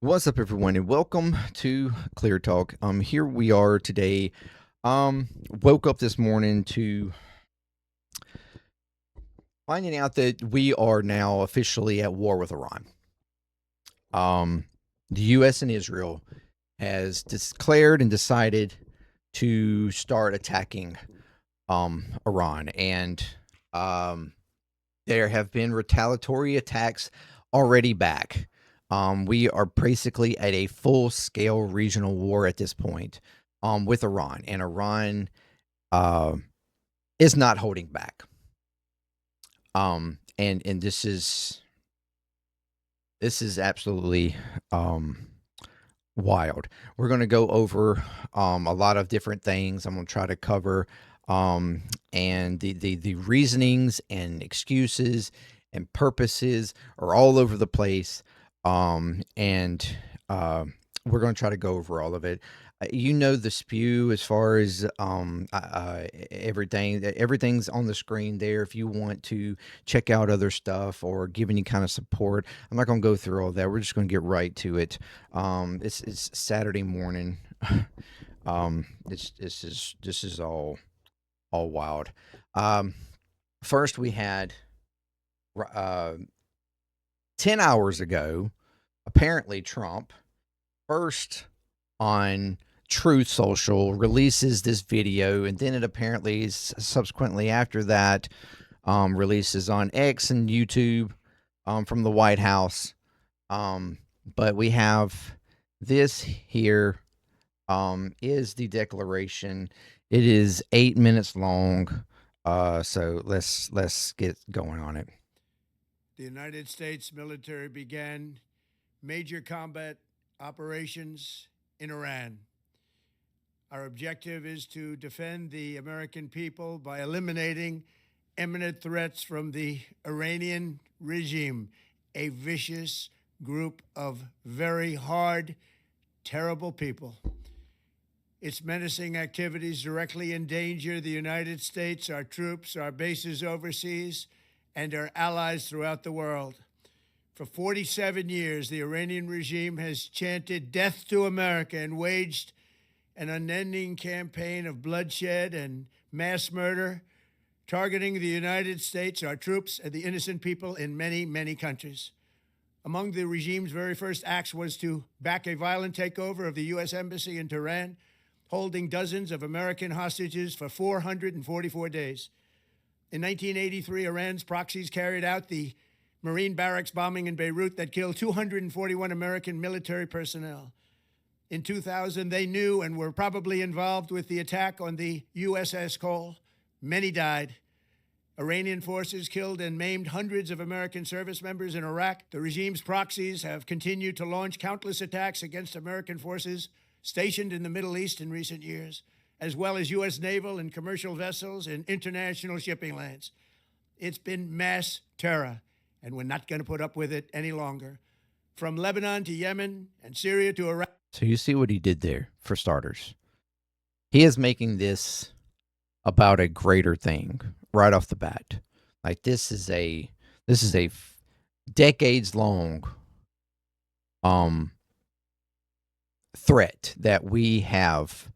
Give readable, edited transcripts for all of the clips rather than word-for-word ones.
What's up, everyone, and welcome to ClearTalk. Here we are today. Woke up this morning to finding out that we are now officially at war with Iran. The U.S. and Israel has declared and decided to start attacking Iran, and there have been retaliatory attacks already back. We are basically at a full-scale regional war at this point with Iran, and Iran is not holding back. And this is absolutely wild. We're going to go over a lot of different things. I'm going to try to cover and the reasonings and excuses and purposes are all over the place. And we're going to try to go over all of it. You know the spew as far as everything's on the screen there if you want to check out other stuff or give any kind of support. I'm not going to go through all that. We're just going to get right to it. It's Saturday morning. This is all wild. First we had 10 hours ago, apparently Trump first on Truth Social releases this video, and then it apparently is subsequently after that releases on X and YouTube from the White House. But we have this here is the declaration. It is 8 minutes long. So let's get going on it. The United States military began major combat operations in Iran. Our objective is to defend the American people by eliminating imminent threats from the Iranian regime, a vicious group of very hard, terrible people. Its menacing activities directly endanger the United States, our troops, our bases overseas, and our allies throughout the world. For 47 years, the Iranian regime has chanted death to America and waged an unending campaign of bloodshed and mass murder, targeting the United States, our troops, and the innocent people in many, many countries. Among the regime's very first acts was to back a violent takeover of the U.S. Embassy in Tehran, holding dozens of American hostages for 444 days. In 1983, Iran's proxies carried out the Marine barracks bombing in Beirut that killed 241 American military personnel. In 2000, they knew and were probably involved with the attack on the USS Cole. Many died. Iranian forces killed and maimed hundreds of American service members in Iraq. The regime's proxies have continued to launch countless attacks against American forces stationed in the Middle East in recent years, as well as U.S. naval and commercial vessels and international shipping lanes. It's been mass terror, and we're not going to put up with it any longer. From Lebanon to Yemen and Syria to Iraq. So you see what he did there, for starters. He is making this about a greater thing right off the bat. Like this is a decades long threat that we have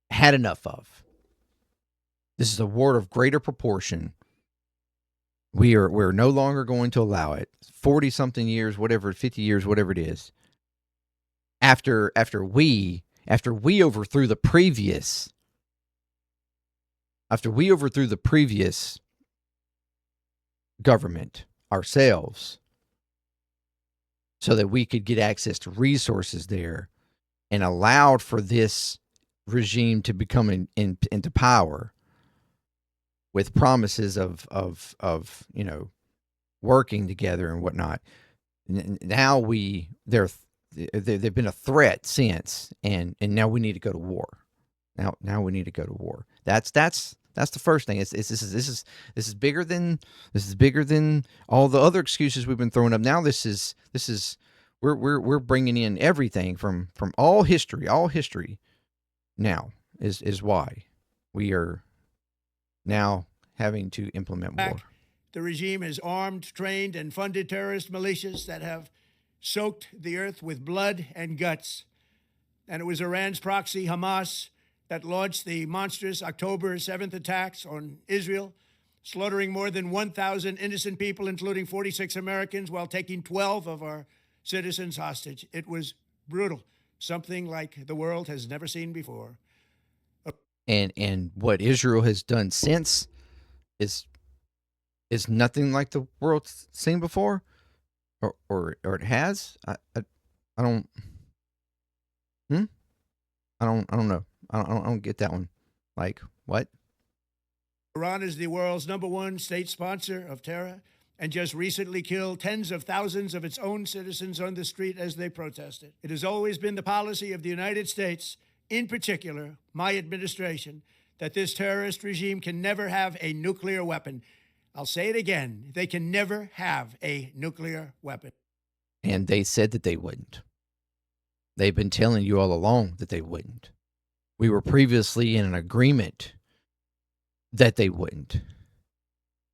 had enough of. This is a war of greater proportion. We're no longer going to allow it. 40 something years, whatever, 50 years, whatever it is. After we overthrew the previous government ourselves so that we could get access to resources there and allowed for this regime to become into power with promises of working together and whatnot. Now they've been a threat since, and now we need to go to war. Now we need to go to war. That's the first thing. This is bigger than all the other excuses we've been throwing up. Now this is we're bringing in everything from all history. All history now is why we are now having to implement war. The regime has armed, trained, and funded terrorist militias that have soaked the earth with blood and guts. And it was Iran's proxy, Hamas, that launched the monstrous October 7th attacks on Israel, slaughtering more than 1,000 innocent people, including 46 Americans, while taking 12 of our citizens hostage. It was brutal, something like the world has never seen before. And what Israel has done since is nothing like the world's seen before, or it has. I don't. I don't know. I don't get that one. Like, what? Iran is the world's #1 state sponsor of terror and just recently killed tens of thousands of its own citizens on the street as they protested. It has always been the policy of the United States, in particular, my administration, that this terrorist regime can never have a nuclear weapon. I'll say it again. They can never have a nuclear weapon. And they said that they wouldn't. They've been telling you all along that they wouldn't. We were previously in an agreement that they wouldn't.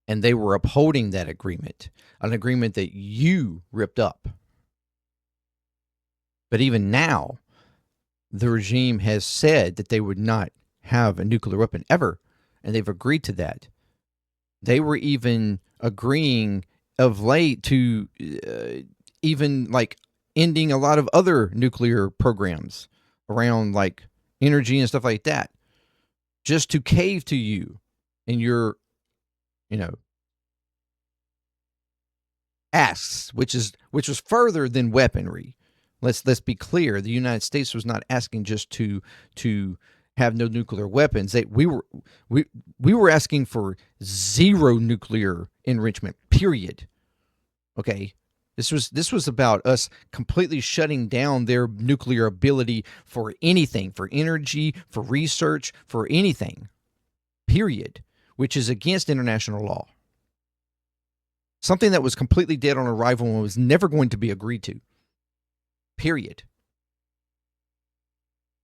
And they were upholding that agreement, an agreement that you ripped up. But even now, the regime has said that they would not have a nuclear weapon ever, and they've agreed to that. They were even agreeing of late to even like ending a lot of other nuclear programs around like energy and stuff like that, just to cave to you and your, asks, which was further than weaponry. Let's be clear. The United States was not asking just to have no nuclear weapons. We were asking for zero nuclear enrichment. Period. Okay. This was about us completely shutting down their nuclear ability for anything, for energy, for research, for anything. Period. Which is against international law. Something that was completely dead on arrival and was never going to be agreed to. Period.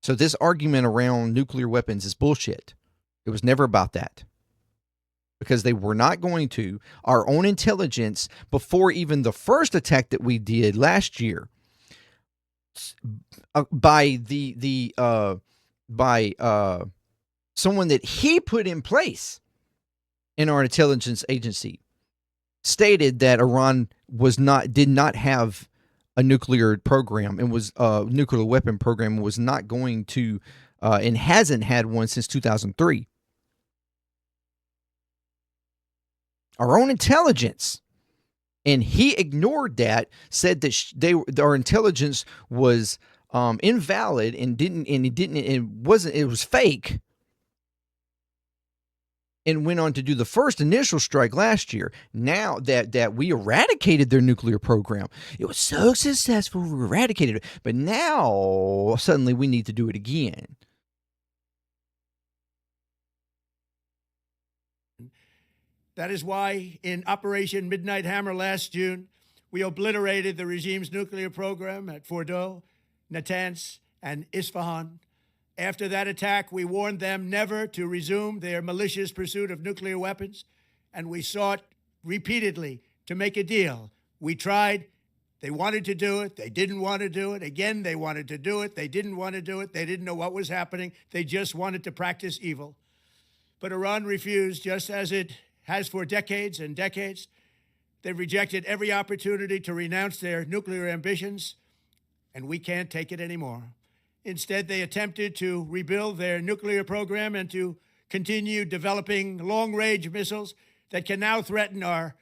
So this argument around nuclear weapons is bullshit. It was never about that. Because they were not going to. Our own intelligence, before even the first attack that we did last year, by someone that he put in place in our intelligence agency, stated that Iran did not have a nuclear program and was a nuclear weapon program and was not going to and hasn't had one since 2003. Our own intelligence, and he ignored that, said that our intelligence was invalid and it was fake, and went on to do the first initial strike last year. Now that we eradicated their nuclear program, it was so successful, we eradicated it. But now suddenly we need to do it again. That is why in Operation Midnight Hammer last June, we obliterated the regime's nuclear program at Fordow, Natanz, and Isfahan. After that attack, we warned them never to resume their malicious pursuit of nuclear weapons, and we sought repeatedly to make a deal. We tried. They wanted to do it. They didn't want to do it. Again, they wanted to do it. They didn't want to do it. They didn't know what was happening. They just wanted to practice evil. But Iran refused, just as it has for decades and decades. They've rejected every opportunity to renounce their nuclear ambitions, and we can't take it anymore. Instead, they attempted to rebuild their nuclear program and to continue developing long-range missiles that can now threaten our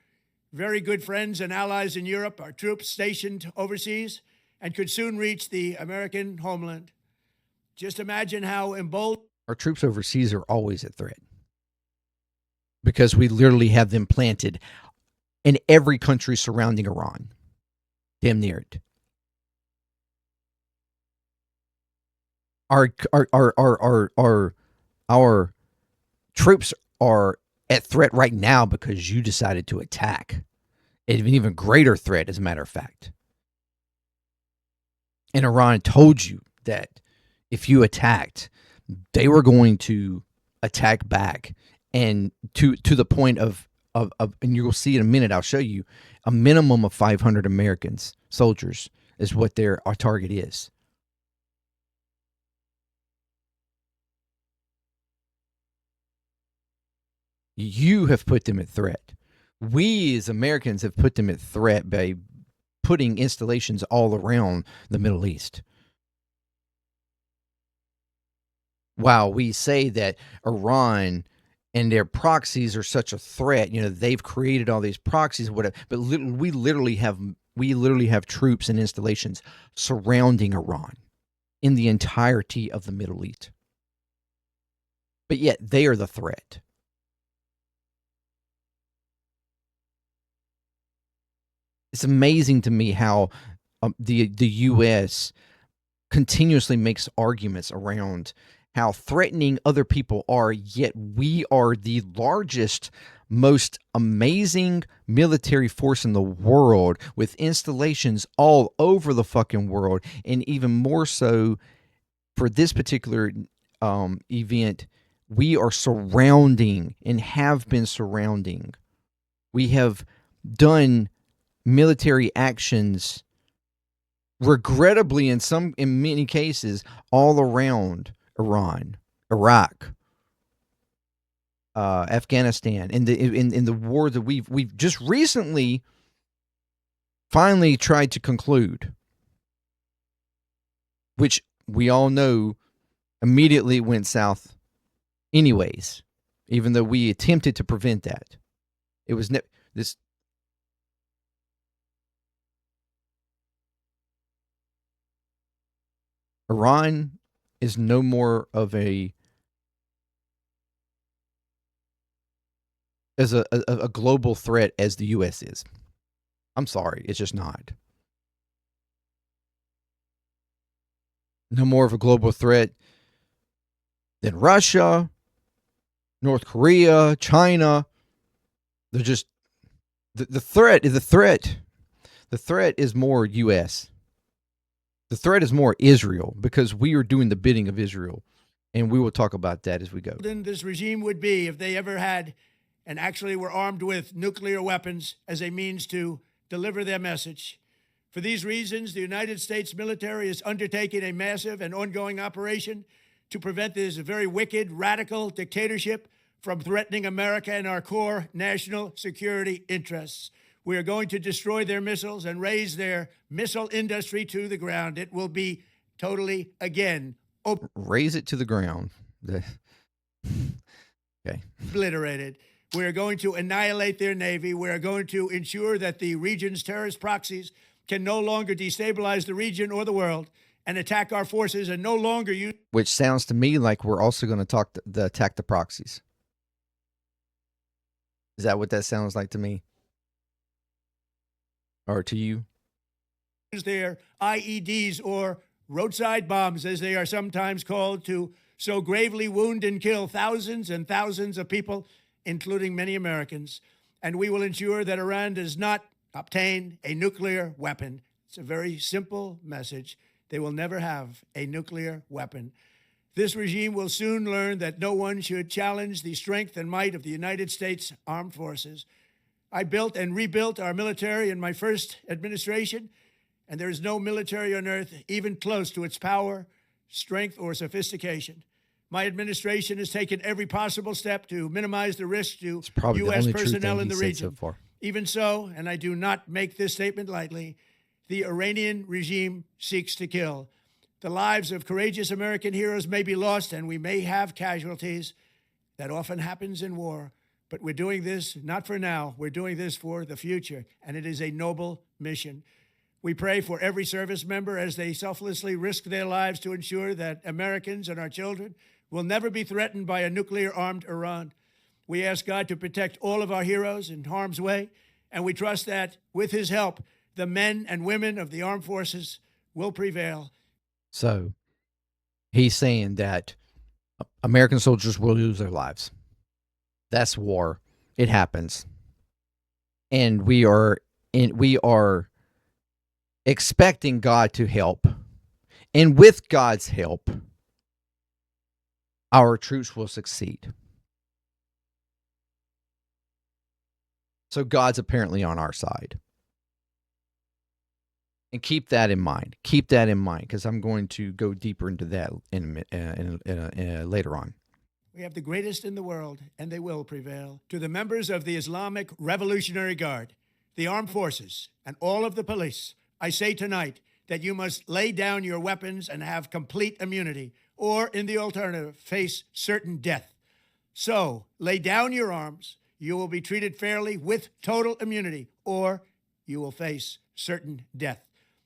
very good friends and allies in Europe, our troops stationed overseas, and could soon reach the American homeland. Just imagine how emboldened. Our troops overseas are always a threat, because we literally have them planted in every country surrounding Iran. Damn near it. Our troops are at threat right now because you decided to attack. An even greater threat, as a matter of fact. And Iran told you that if you attacked, they were going to attack back, and to the point of and you'll see in a minute, I'll show you, a minimum of 500 Americans, soldiers is what our target is. You have put them at threat. We as Americans have put them at threat by putting installations all around the Middle East. While we say that Iran and their proxies are such a threat, they've created all these proxies, whatever. But we literally have troops and installations surrounding Iran in the entirety of the Middle East. But yet they are the threat. It's amazing to me how the U.S. continuously makes arguments around how threatening other people are, yet we are the largest, most amazing military force in the world with installations all over the fucking world. And even more so for this particular event, we are surrounding and have been surrounding. We have done military actions, regrettably in many cases, all around Iran, Iraq, Afghanistan, in the war that we've just recently finally tried to conclude, which we all know immediately went south anyways, even though we attempted to prevent that. It was this. Iran is no more of a global threat as the U.S. is. I'm sorry, it's just not. No more of a global threat than Russia, North Korea, China. They're just the threat. The threat is more U.S. The threat is more Israel, because we are doing the bidding of Israel, and we will talk about that as we go. This regime would be if they ever had and actually were armed with nuclear weapons as a means to deliver their message. For these reasons, the United States military is undertaking a massive and ongoing operation to prevent this very wicked, radical dictatorship from threatening America and our core national security interests. We are going to destroy their missiles and raise their missile industry to the ground. It will be totally, again, raise it to the ground. Okay. Obliterated. We are going to annihilate their Navy. We are going to ensure that the region's terrorist proxies can no longer destabilize the region or the world and attack our forces, and no longer use. Which sounds to me like we're also going to attack the proxies. Is that what that sounds like to me? Or to you? Use their IEDs, or roadside bombs, as they are sometimes called, to so gravely wound and kill thousands and thousands of people, including many Americans. And we will ensure that Iran does not obtain a nuclear weapon. It's a very simple message. They will never have a nuclear weapon. This regime will soon learn that no one should challenge the strength and might of the United States Armed Forces. I built and rebuilt our military in my first administration, and there is no military on earth even close to its power, strength, or sophistication. My administration has taken every possible step to minimize the risk to U.S. personnel in the region. So even so, and I do not make this statement lightly, the Iranian regime seeks to kill. The lives of courageous American heroes may be lost, and we may have casualties. That often happens in war. But we're doing this not for now. We're doing this for the future, and it is a noble mission. We pray for every service member as they selflessly risk their lives to ensure that Americans and our children will never be threatened by a nuclear-armed Iran. We ask God to protect all of our heroes in harm's way, and we trust that, with his help, the men and women of the armed forces will prevail. So he's saying that American soldiers will lose their lives. That's war. It happens. And we are expecting God to help. And with God's help, our troops will succeed. So God's apparently on our side. And keep that in mind. Keep that in mind, because I'm going to go deeper into that later on. We have the greatest in the world, and they will prevail. To the members of the Islamic Revolutionary Guard, the armed forces, and all of the police, I say tonight that you must lay down your weapons and have complete immunity, or, in the alternative, face certain death. So, lay down your arms. You will be treated fairly with total immunity, or you will face certain death.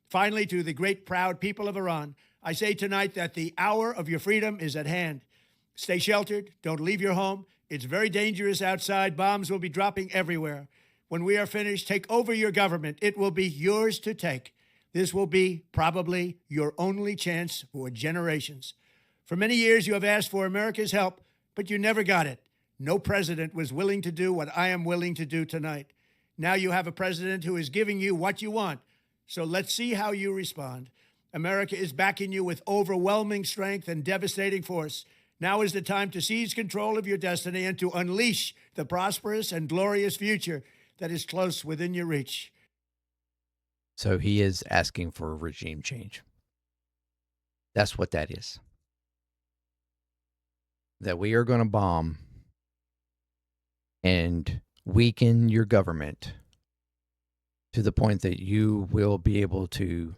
Finally, to the great, proud people of Iran, I say tonight that the hour of your freedom is at hand. Stay sheltered. Don't leave your home. It's very dangerous outside. Bombs will be dropping everywhere. When we are finished, take over your government. It will be yours to take. This will be probably your only chance for generations. For many years, you have asked for America's help, but you never got it. No president was willing to do what I am willing to do tonight. Now you have a president who is giving you what you want. So let's see how you respond. America is backing you with overwhelming strength and devastating force. Now is the time to seize control of your destiny and to unleash the prosperous and glorious future that is close within your reach. So he is asking for a regime change. That's what that is. That we are going to bomb and weaken your government to the point that you will be able to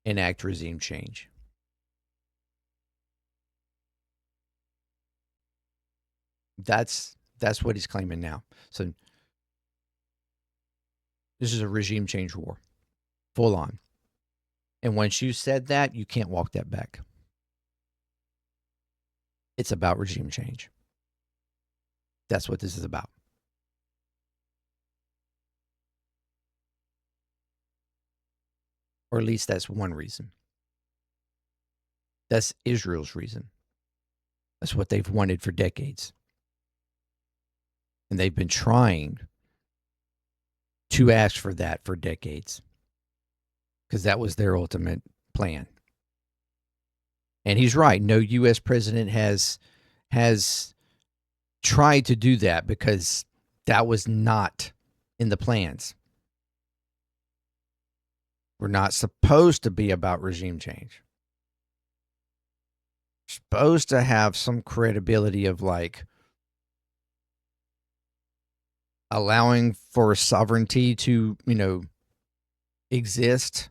enact regime change. That's what he's claiming now. So this is a regime change war, full on. And once you said that, you can't walk that back. It's about regime change. That's what this is about. Or at least that's one reason. That's Israel's reason. That's what they've wanted for decades. And they've been trying to ask for that for decades, because that was their ultimate plan. And he's right. No U.S. president has tried to do that, because that was not in the plans. We're not supposed to be about regime change. We're supposed to have some credibility of like allowing for sovereignty to, exist.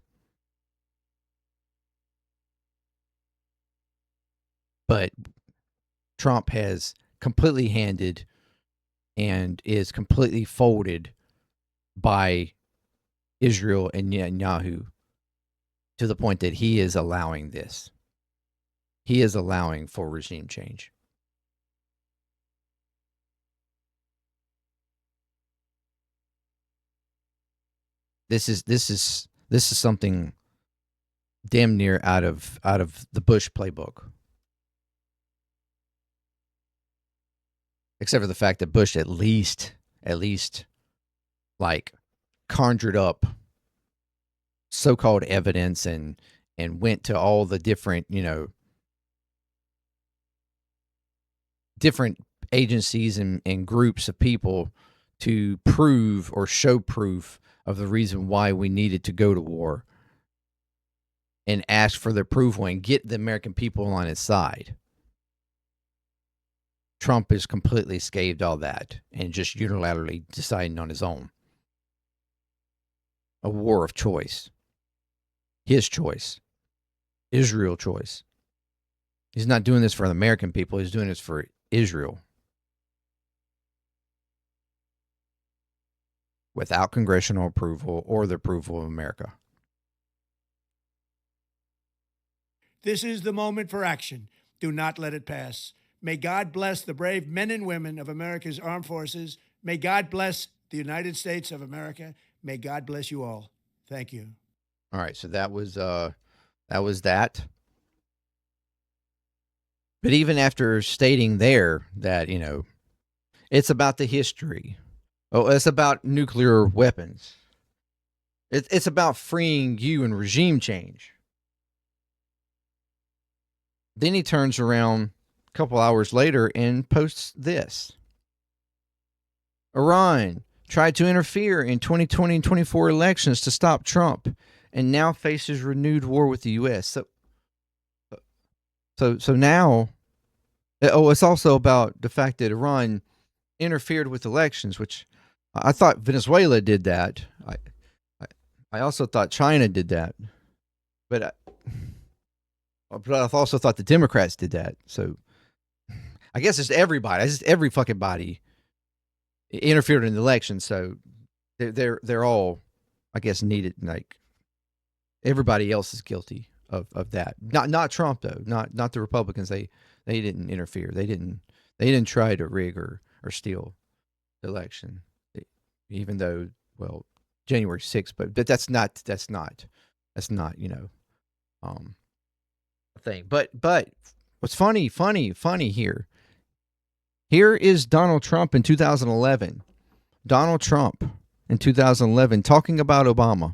But Trump has completely handed and is completely folded by Israel and Netanyahu, to the point that he is allowing this. He is allowing for regime change. This is something damn near out of the Bush playbook. Except for the fact that Bush at least like conjured up so-called evidence and went to all the different, different agencies and groups of people to prove or show proof of the reason why we needed to go to war, and ask for their approval and get the American people on his side. Trump has completely scathed all that and just unilaterally deciding on his own. A war of choice. His choice. Israel's choice. He's not doing this for the American people. He's doing this for Israel. Without congressional approval or the approval of America. This is the moment for action. Do not let it pass. May God bless the brave men and women of America's armed forces. May God bless the United States of America. May God bless you all. Thank you. All right, so that was that. But even after stating there that, it's about the history. Oh, it's about nuclear weapons. It's about freeing you and regime change. Then he turns around a couple hours later and posts this. Iran tried to interfere in 2020 and 24 elections to stop Trump, and now faces renewed war with the U.S. So now, it's also about the fact that Iran interfered with elections, which I thought Venezuela did that. I also thought China did that, but I also thought the Democrats did that. So I guess it's everybody. It's just every fucking body interfered in the election. So they're all, I guess, needed. Like everybody else is guilty of that. Not Trump though. Not the Republicans. They didn't interfere. They didn't try to rig or steal the election. Even though, well, January 6th, but that's not a thing. But what's funny here. Here is Donald Trump in 2011. Donald Trump in 2011 talking about Obama.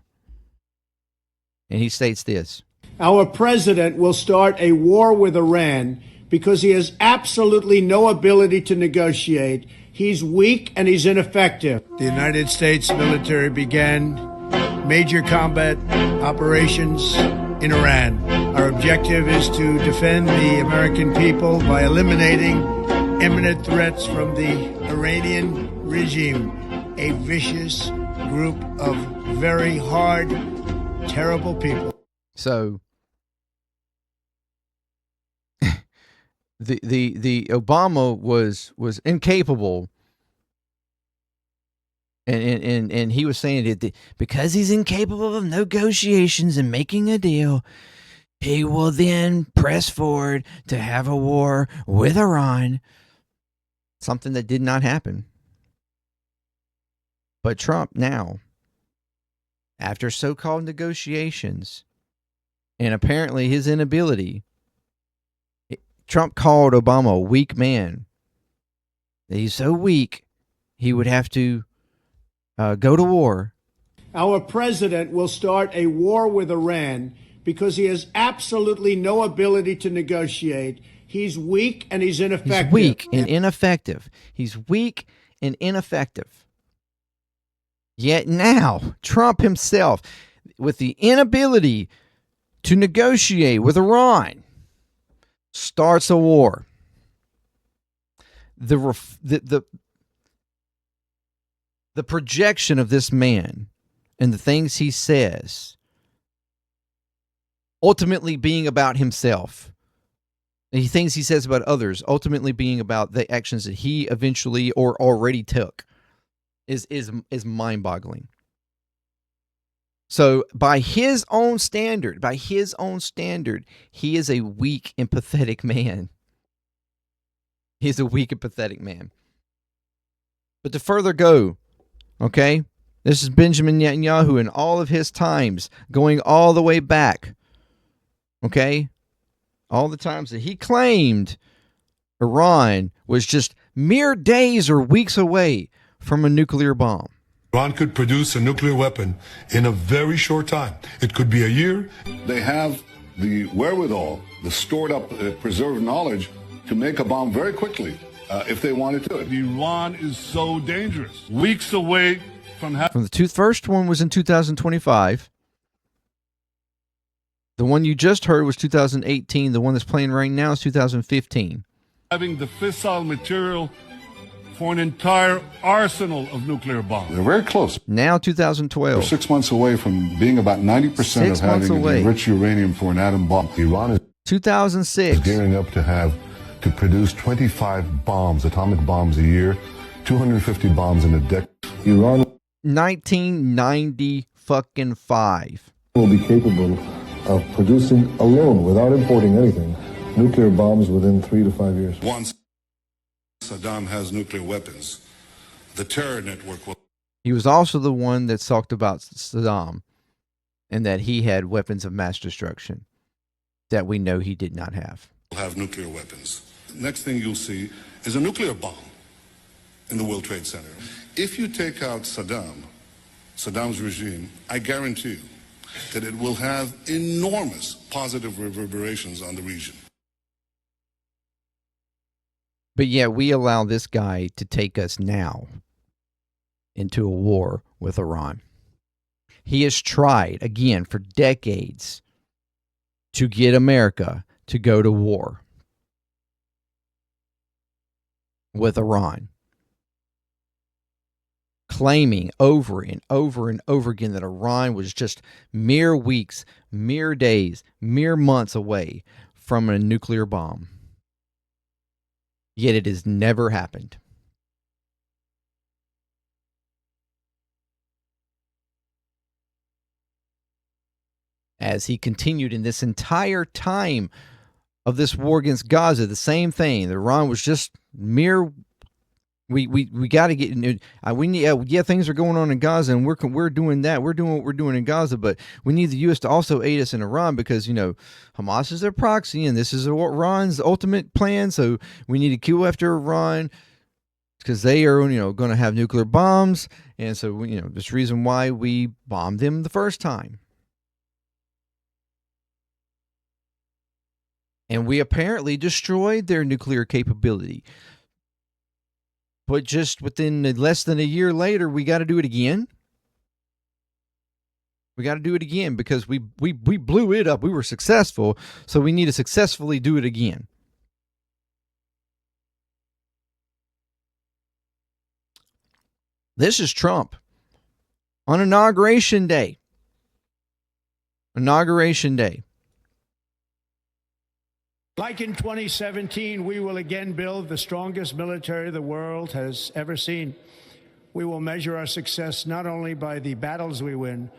And he states this. Our president will start a war with Iran because he has absolutely no ability to negotiate. He's weak and he's ineffective. The United States military began major combat operations in Iran. Our objective is to defend the American people by eliminating imminent threats from the Iranian regime, a vicious group of very hard, terrible people. So the Obama was incapable, and he was saying that because he's incapable of negotiations and making a deal, he will then press forward to have a war with Iran, something that did not happen. But Trump now, after so-called negotiations and apparently his inability, Trump called Obama a weak man. He's so weak, he would have to go to war. Our president will start a war with Iran because he has absolutely no ability to negotiate. He's weak and he's ineffective. He's weak and ineffective. He's weak and ineffective. Yet now, Trump himself, with the inability to negotiate with Iran, starts a war. The projection of this man and the things he says ultimately being about himself. The things he says about others ultimately being about the actions that he eventually or already took is mind-boggling. So by his own standard, he is a weak and pathetic man. He is a weak and pathetic man. But to further go, okay, this is Benjamin Netanyahu in all of his times, going all the way back, okay, all the times that he claimed Iran was just mere days or weeks away from a nuclear bomb. Iran could produce a nuclear weapon in a very short time. It could be a year. They have the wherewithal, the stored up, preserved knowledge to make a bomb very quickly if they wanted to. Iran is so dangerous. Weeks away from having... The first one was in 2025. The one you just heard was 2018. The one that's playing right now is 2015. Having the fissile material for an entire arsenal of nuclear bombs. They're very close. Now 2012. They're 6 months away from being about 90% of having enriched uranium for an atom bomb. Iran is 2006. Gearing up to produce 25 bombs, atomic bombs a year, 250 bombs in a decade. Iran 1995 will be capable of producing alone, without importing anything, nuclear bombs within 3 to 5 years. Once Saddam has nuclear weapons, the terror network will... He was also the one that talked about Saddam and that he had weapons of mass destruction that we know he did not have. ...have nuclear weapons. Next thing you'll see is a nuclear bomb in the World Trade Center. If you take out Saddam's regime, I guarantee you that it will have enormous positive reverberations on the region. But yet we allow this guy to take us now. into a war with Iran. He has tried, again, for decades to get America to go to war with Iran, claiming over and over and over again that Iran was just mere weeks, mere days, mere months away from a nuclear bomb. Yet it has never happened. As he continued in this entire time of this war against Gaza, the same thing. Iran was just mere. We got to get. We need. Things are going on in Gaza, and we're doing that. We're doing what we're doing in Gaza, but we need the U.S. to also aid us in Iran because Hamas is their proxy, and this is Iran's ultimate plan. So we need to go after Iran because they are going to have nuclear bombs, and so this is the reason why we bombed them the first time. And we apparently destroyed their nuclear capability. But just within less than a year later, we got to do it again. We got to do it again because we blew it up. We were successful, so we need to successfully do it again. This is Trump on Inauguration Day. Inauguration Day. Like in 2017, we will again build the strongest military the world has ever seen. We will measure our success not only by the battles we win,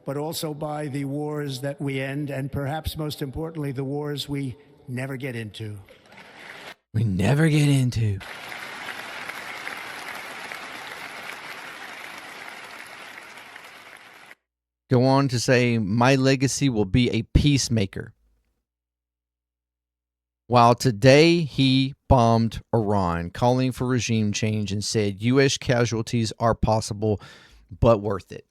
but also by the wars that we end, and perhaps most importantly, the wars we never get into. We never get into. Go on to say, my legacy will be a peacemaker. While today he bombed Iran, calling for regime change and said U.S. casualties are possible, but worth it.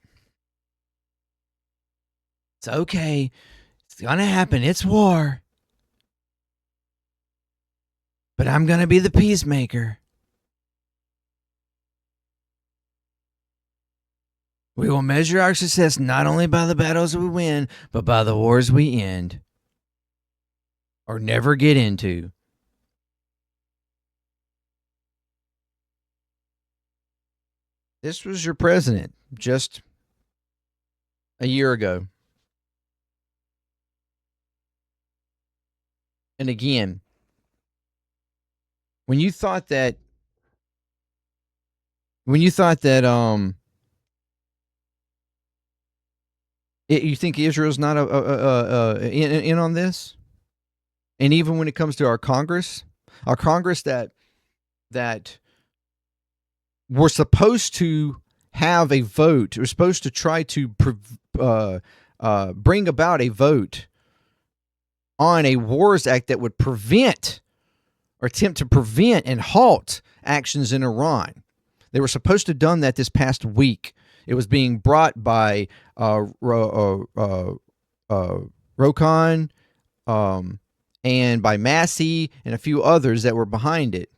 It's okay. It's going to happen. It's war. But I'm going to be the peacemaker. We will measure our success not only by the battles we win, but by the wars we end or never get into. This was your president just a year ago. And again, when you thought that you think Israel's not in on this? And even when it comes to our Congress that we're supposed to have a vote, we're supposed to try to bring about a vote on a Wars Act that would prevent or attempt to prevent and halt actions in Iran. They were supposed to have done that this past week. It was being brought by Rokan and by Massey and a few others that were behind it.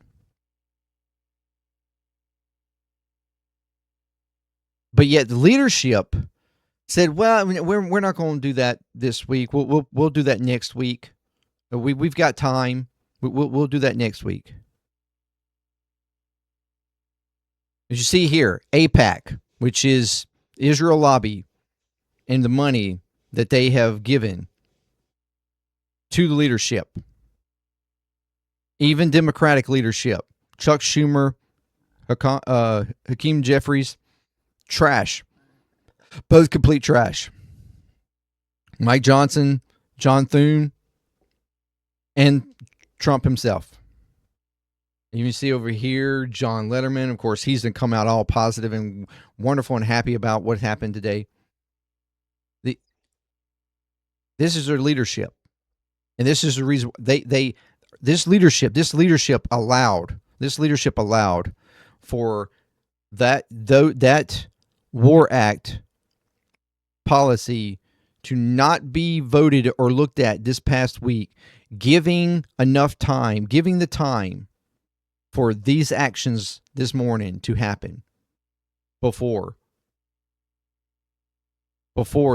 But yet the leadership said, "Well, I mean, we're not going to do that this week. We'll do that next week. We've got time. We'll do that next week." As you see here, AIPAC, which is Israel Lobby, and the money that they have given to the leadership, even Democratic leadership, Chuck Schumer, Hakeem Jeffries, trash. Both complete trash. Mike Johnson, John Thune, and Trump himself. You can see over here, John Letterman. Of course, he's going to come out all positive and wonderful and happy about what happened today. This is their leadership. And this is the reason this leadership allowed for that War Act policy to not be voted or looked at this past week, giving the time for these actions this morning to happen. before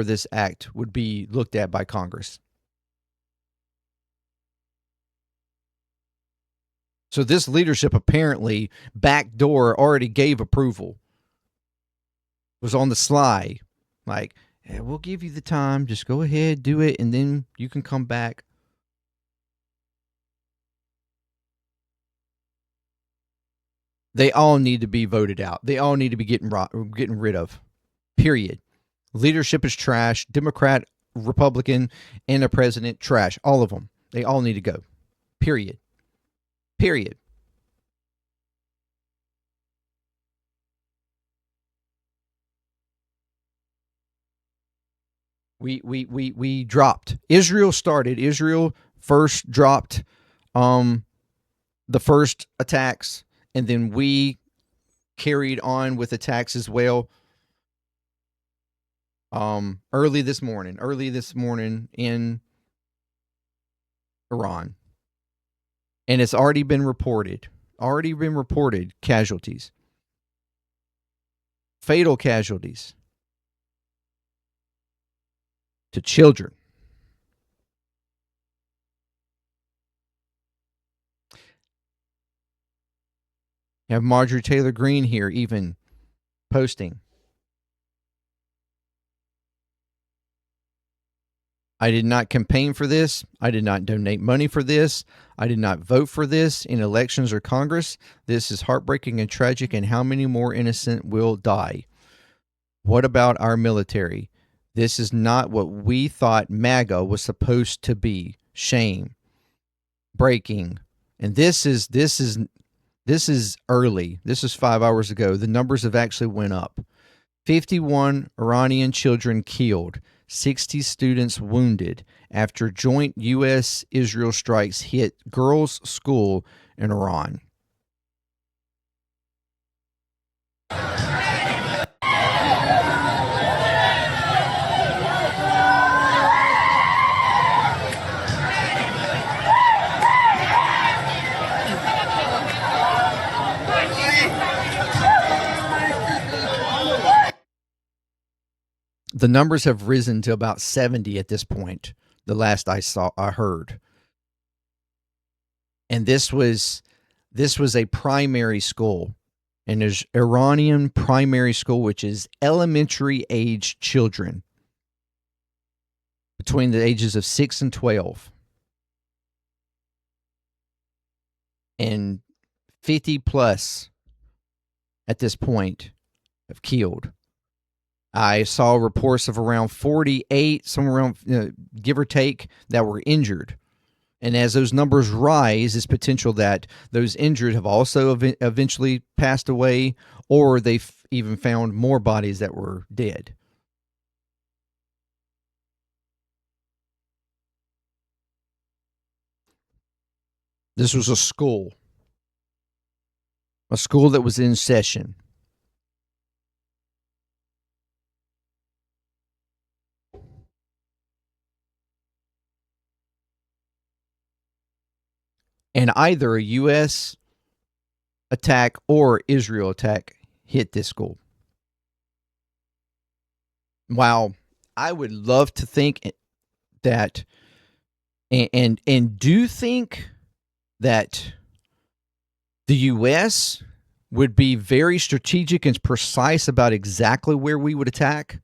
this act would be looked at by Congress. So this leadership apparently backdoor already gave approval. Was on the sly, like, hey, we'll give you the time, just go ahead, do it, and then you can come back. They all need to be voted out. They all need to be getting rid of. Period. Leadership is trash. Democrat, Republican, and the president, trash. All of them. They all need to go. Period. Period. We dropped. Israel first dropped the first attacks, and then we carried on with attacks as well. Early this morning in Iran. And it's already been reported casualties. Fatal casualties to children. You have Marjorie Taylor Greene here even posting. I did not campaign for this. I did not donate money for this. I did not vote for this in elections or Congress. This is heartbreaking and tragic, and how many more innocent will die? What about our military? This is not what we thought MAGA was supposed to be. Shame. Breaking. And this is early. This is 5 hours ago. The numbers have actually went up. 51 Iranian children killed. 60 students wounded after joint U.S.-Israel strikes hit girls' school in Iran. The numbers have risen to about 70 at this point, the last I heard. And this was a primary school, and there's Iranian primary school, which is elementary age children between the ages of 6 and 12. And 50 plus at this point have killed. I saw reports of around 48, somewhere around, give or take, that were injured. And as those numbers rise, it's potential that those injured have also eventually passed away, or they've even found more bodies that were dead. This was a school that was in session. And either a U.S. attack or Israel attack hit this school. While I would love to think that, and do think that the U.S. would be very strategic and precise about exactly where we would attack,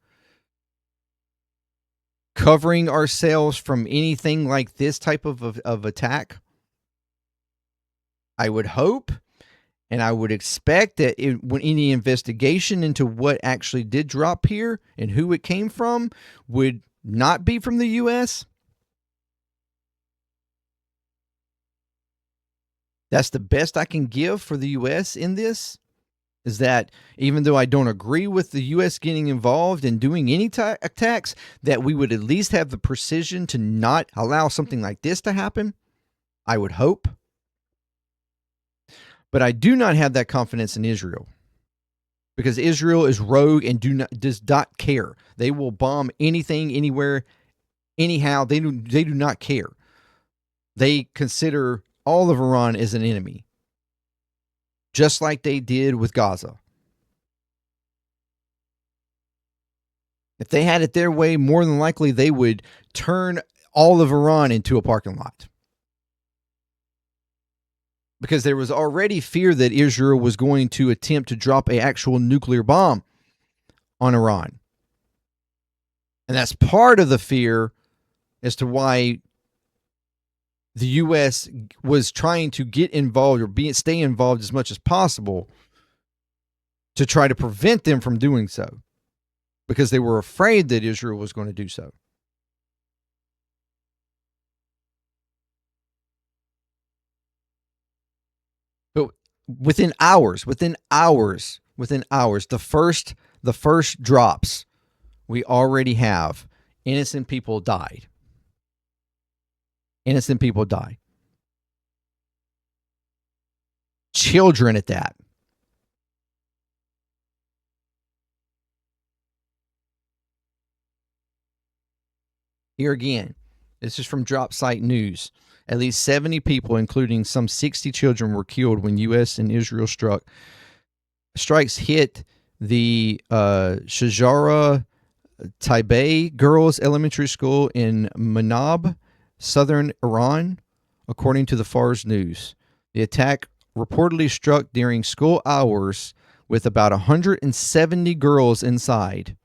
covering ourselves from anything like this type of attack. I would hope, and I would expect that when any investigation into what actually did drop here and who it came from would not be from the U.S. That's the best I can give for the U.S. in this, is that even though I don't agree with the U.S. getting involved in doing any attacks, that we would at least have the precision to not allow something like this to happen. I would hope. But I do not have that confidence in Israel, because Israel is rogue and does not care. They will bomb anything, anywhere, anyhow. They do not care. They consider all of Iran as an enemy, just like they did with Gaza. If they had it their way, more than likely they would turn all of Iran into a parking lot. Because there was already fear that Israel was going to attempt to drop an actual nuclear bomb on Iran. And that's part of the fear as to why the U.S. was trying to get involved or stay involved as much as possible to try to prevent them from doing so, because they were afraid that Israel was going to do so. But within hours, the first drops, we already have innocent people died. Innocent people die. Children at that. Here again, this is from Drop Site News. At least 70 people, including some 60 children, were killed when U.S. and Israel strikes hit the Shajara Taibei Girls Elementary School in Manab, southern Iran, according to the Fars News. The attack reportedly struck during school hours with about 170 girls inside.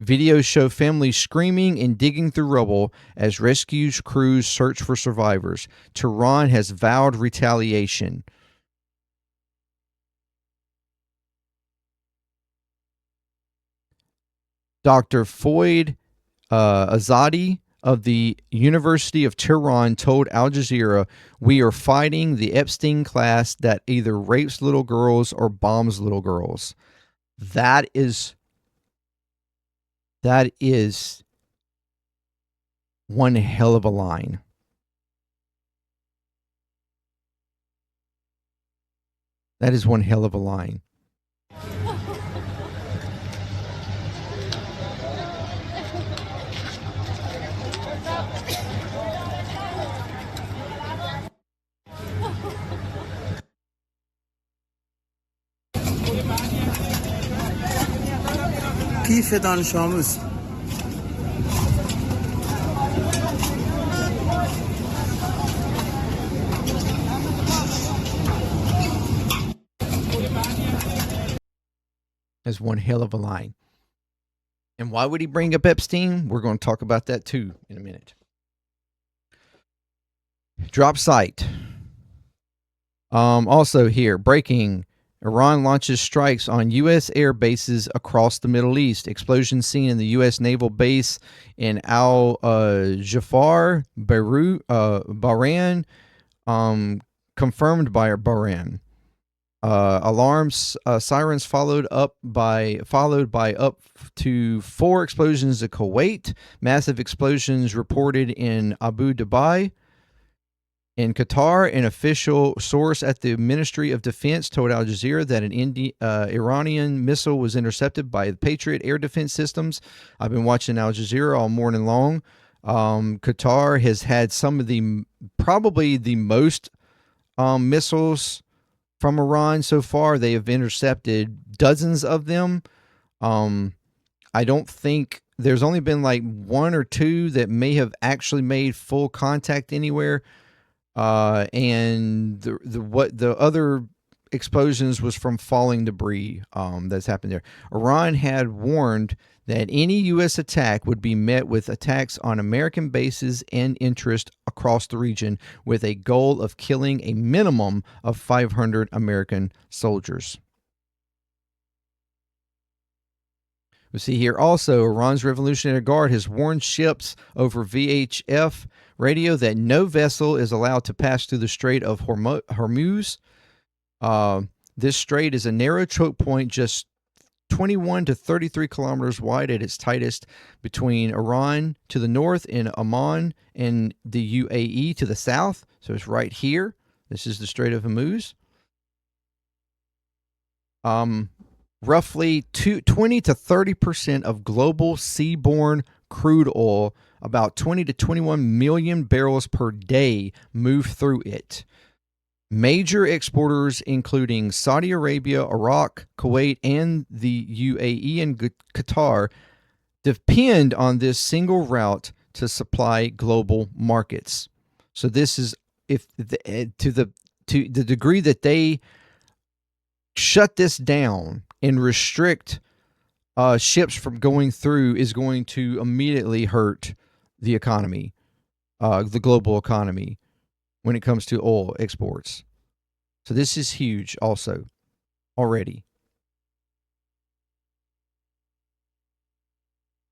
Videos show families screaming and digging through rubble as rescue crews search for survivors. Tehran has vowed retaliation. Dr. Foyd Azadi of the University of Tehran told Al Jazeera, "We are fighting the Epstein class that either rapes little girls or bombs little girls." That is one hell of a line. That is one hell of a line. کیف دانش آموز That's one hell of a line. And why would he bring up Epstein? We're going to talk about that too in a minute. Drop site. Also here, breaking. Iran launches strikes on U.S. air bases across the Middle East. Explosion seen in the U.S. naval base in Al Jafar, Bahrain, confirmed by Bahrain. Alarms, sirens followed by up to 4 explosions in Kuwait. Massive explosions reported in Abu Dhabi. In Qatar, an official source at the Ministry of Defense told Al Jazeera that an Iranian missile was intercepted by the Patriot air defense systems. I've been watching Al Jazeera all morning long. Qatar has had some of probably the most missiles from Iran so far. They have intercepted dozens of them. I don't think there's only been like 1 or 2 that may have actually made full contact anywhere. And the other explosions was from falling debris that's happened there. Iran had warned that any U.S. attack would be met with attacks on American bases and interest across the region, with a goal of killing a minimum of 500 American soldiers. We see here also Iran's Revolutionary Guard has warned ships over VHF radio that no vessel is allowed to pass through the Strait of Hormuz. This strait is a narrow choke point just 21 to 33 kilometers wide at its tightest, between Iran to the north and Oman and the UAE to the south. So it's right here. This is the Strait of Hormuz. Roughly 20 to 30% of global seaborne crude oil, about 20 to 21 million barrels per day, move through it. Major exporters, including Saudi Arabia, Iraq, Kuwait, and the UAE and Qatar, depend on this single route to supply global markets. So this is if the, to the degree that they shut this down and restrict ships from going through is going to immediately hurt the economy, the global economy, when it comes to oil exports. So this is huge also already.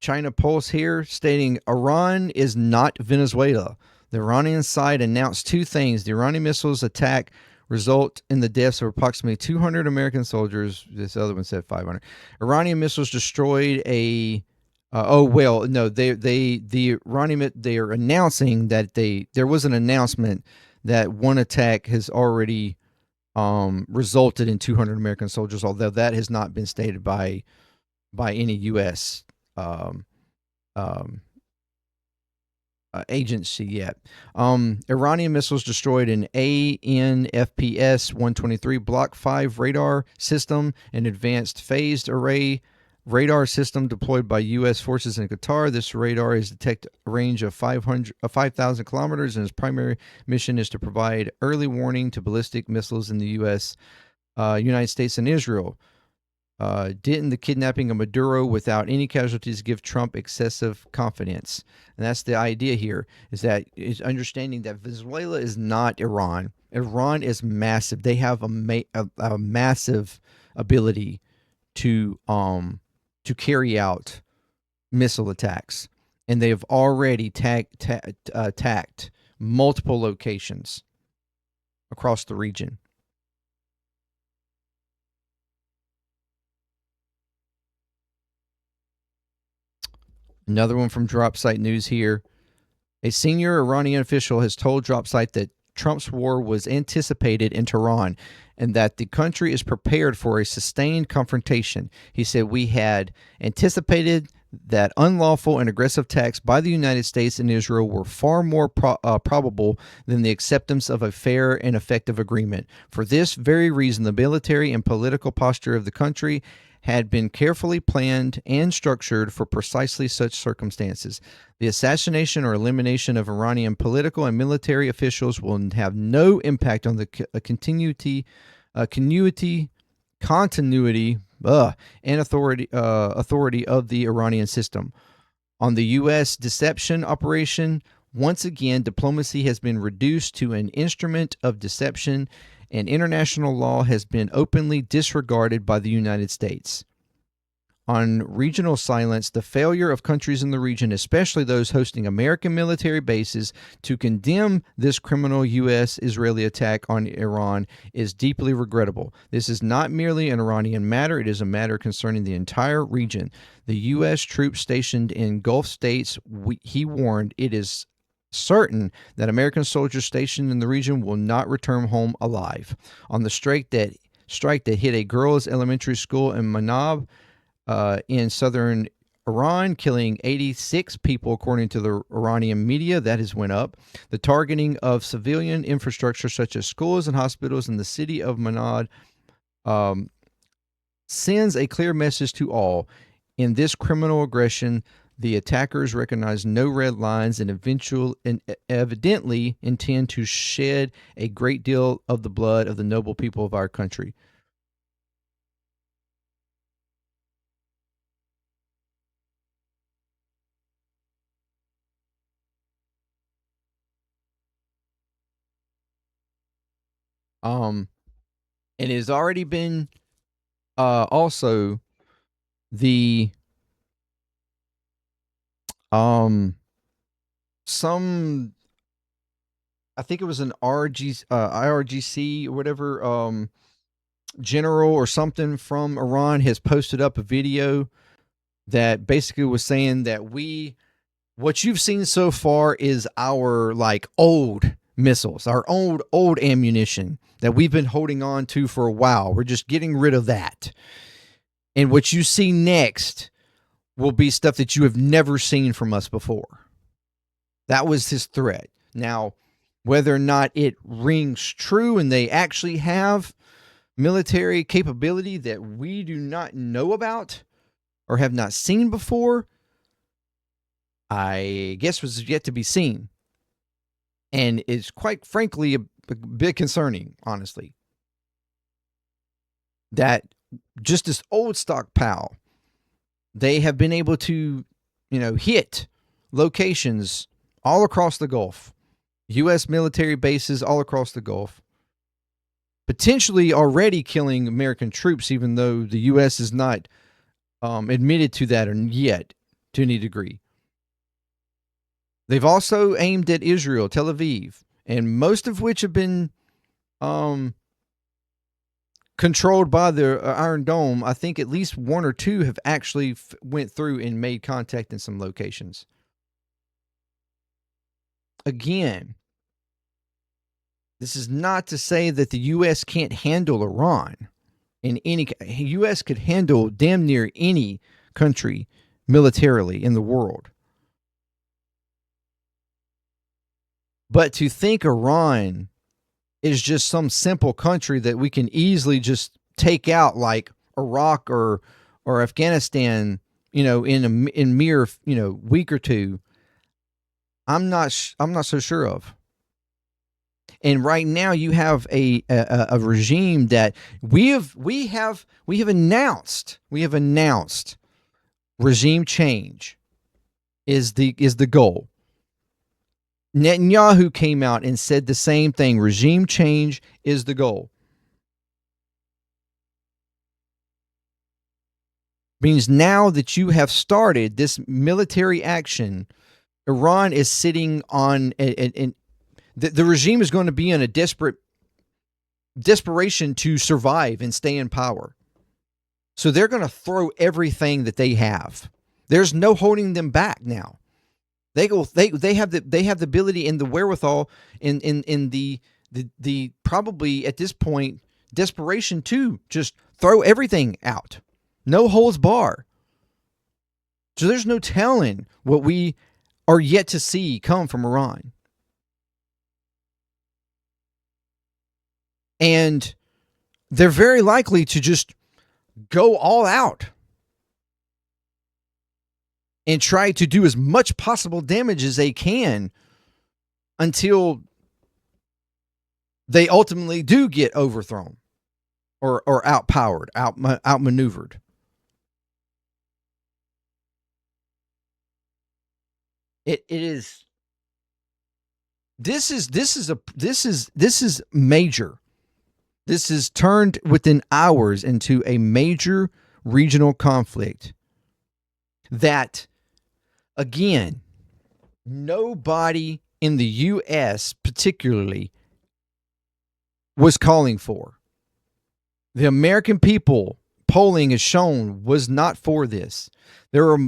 China Pulse here stating Iran is not Venezuela. The Iranian side announced two things. The Iranian missiles attack result in the deaths of approximately 200 American soldiers. This other one said 500. Iranian missiles destroyed a the Iranian, they are announcing that there was an announcement that one attack has already resulted in 200 American soldiers, although that has not been stated by any U.S. Agency yet. Iranian missiles destroyed an ANFPS 123 Block 5 radar system, an advanced phased array radar system deployed by U.S. forces in Qatar. This radar is detect a range of 5,000 kilometers, and its primary mission is to provide early warning to ballistic missiles in the U.S., United States, and Israel. Didn't the kidnapping of Maduro without any casualties give Trump excessive confidence? And that's the idea here, is understanding that Venezuela is not Iran. Iran is massive. They have a massive ability to carry out missile attacks, and they have already attacked multiple locations across the region. Another one from Dropsite News here. A senior Iranian official has told Dropsite that Trump's war was anticipated in Tehran and that the country is prepared for a sustained confrontation. He said, "We had anticipated that unlawful and aggressive attacks by the United States and Israel were far more probable than the acceptance of a fair and effective agreement. For this very reason, the military and political posture of the country had been carefully planned and structured for precisely such circumstances. The assassination or elimination of Iranian political and military officials will have no impact on the continuity, and authority of the Iranian system. On the U.S. deception operation, once again, diplomacy has been reduced to an instrument of deception, and international law has been openly disregarded by the United States. On regional silence, the failure of countries in the region, especially those hosting American military bases, to condemn this criminal U.S.-Israeli attack on Iran is deeply regrettable. This is not merely an Iranian matter, it is a matter concerning the entire region. The U.S. troops stationed in Gulf states, he warned, it is certain that American soldiers stationed in the region will not return home alive. On the strike that hit a girls' elementary school in Manab, in southern Iran, killing 86 people, according to the Iranian media. That has went up. The targeting of civilian infrastructure, such as schools and hospitals in the city of Manad, sends a clear message to all. In this criminal aggression, the attackers recognize no red lines and evidently intend to shed a great deal of the blood of the noble people of our country. And it has already been also the some, I think it was an IRGC or whatever, general or something from Iran has posted up a video that basically was saying that what you've seen so far is our like old missiles, our old ammunition that we've been holding on to for a while. We're just getting rid of that. And what you see next will be stuff that you have never seen from us before. That was his threat. Now, whether or not it rings true and they actually have military capability that we do not know about or have not seen before, I guess was yet to be seen. And it's quite frankly a bit concerning, honestly, that just this old stockpile, they have been able to, hit locations all across the Gulf, U.S. military bases all across the Gulf, potentially already killing American troops, even though the U.S. is not admitted to that yet to any degree. They've also aimed at Israel, Tel Aviv, and most of which have been controlled by the Iron Dome. I think at least one or two have actually went through and made contact in some locations. Again, this is not to say that the U.S. can't handle Iran. U.S. could handle damn near any country militarily in the world. But to think Iran is just some simple country that we can easily just take out like Iraq or Afghanistan, in mere, week or two, I'm not so sure of. And right now you have a regime that we have announced regime change is the goal. Netanyahu came out and said the same thing. Regime change is the goal. Means now that you have started this military action, Iran is sitting on the regime is going to be in a desperation to survive and stay in power. So they're going to throw everything that they have. There's no holding them back now. They have the ability and the wherewithal in the probably at this point desperation to just throw everything out. No holds bar. So there's no telling what we are yet to see come from Iran. And they're very likely to just go all out and try to do as much possible damage as they can until they ultimately do get overthrown or outpowered, outmaneuvered. It is. This is major. This is turned within hours into a major regional conflict that, again, nobody in the U.S. particularly was calling for. The American people, polling has shown, was not for this. There were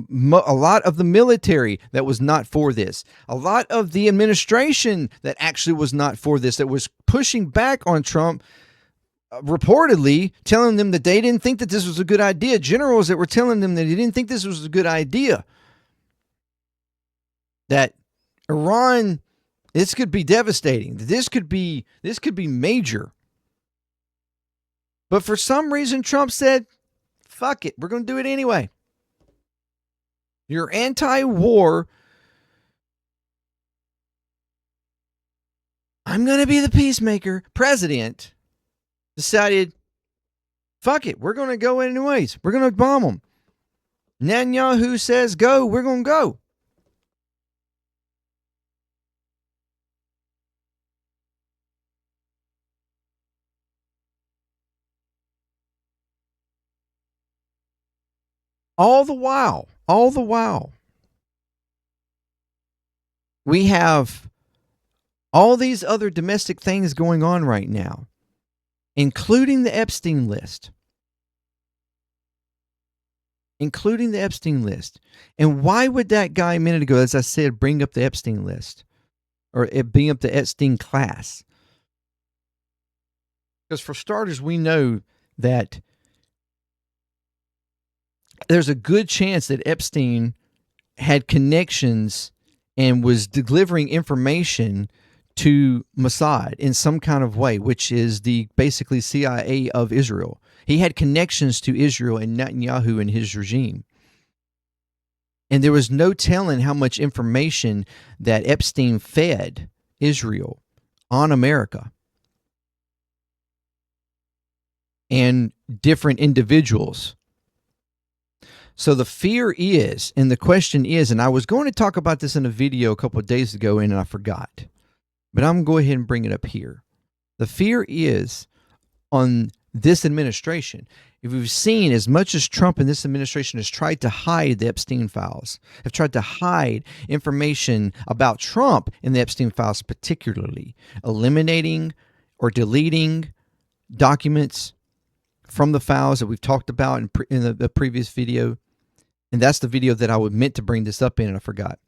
a lot of the military that was not for this. A lot of the administration that actually was not for this, that was pushing back on Trump, reportedly telling them that they didn't think that this was a good idea. Generals that were telling them that they didn't think this was a good idea. That Iran, this could be devastating. This could be major. But for some reason, Trump said, fuck it, we're going to do it anyway. You're anti-war. I'm going to be the peacemaker. President decided, fuck it, we're going to go anyways. We're going to bomb them. Netanyahu says go, we're going to go. All the while, we have all these other domestic things going on right now, including the Epstein list. And why would that guy a minute ago, as I said, bring up the Epstein list or bring up the Epstein class? Because for starters, we know that there's a good chance that Epstein had connections and was delivering information to Mossad in some kind of way, which is the basically CIA of Israel. He had connections to Israel and Netanyahu and his regime. And there was no telling how much information that Epstein fed Israel on America and different individuals. So the fear is, and the question is, and I was going to talk about this in a video a couple of days ago and I forgot, but I'm going to go ahead and bring it up here. The fear is on this administration. If we've seen, as much as Trump and this administration has tried to hide the Epstein files, have tried to hide information about Trump in the Epstein files, particularly eliminating or deleting documents from the files that we've talked about in the previous video. And that's the video that I was meant to bring this up in, and I forgot.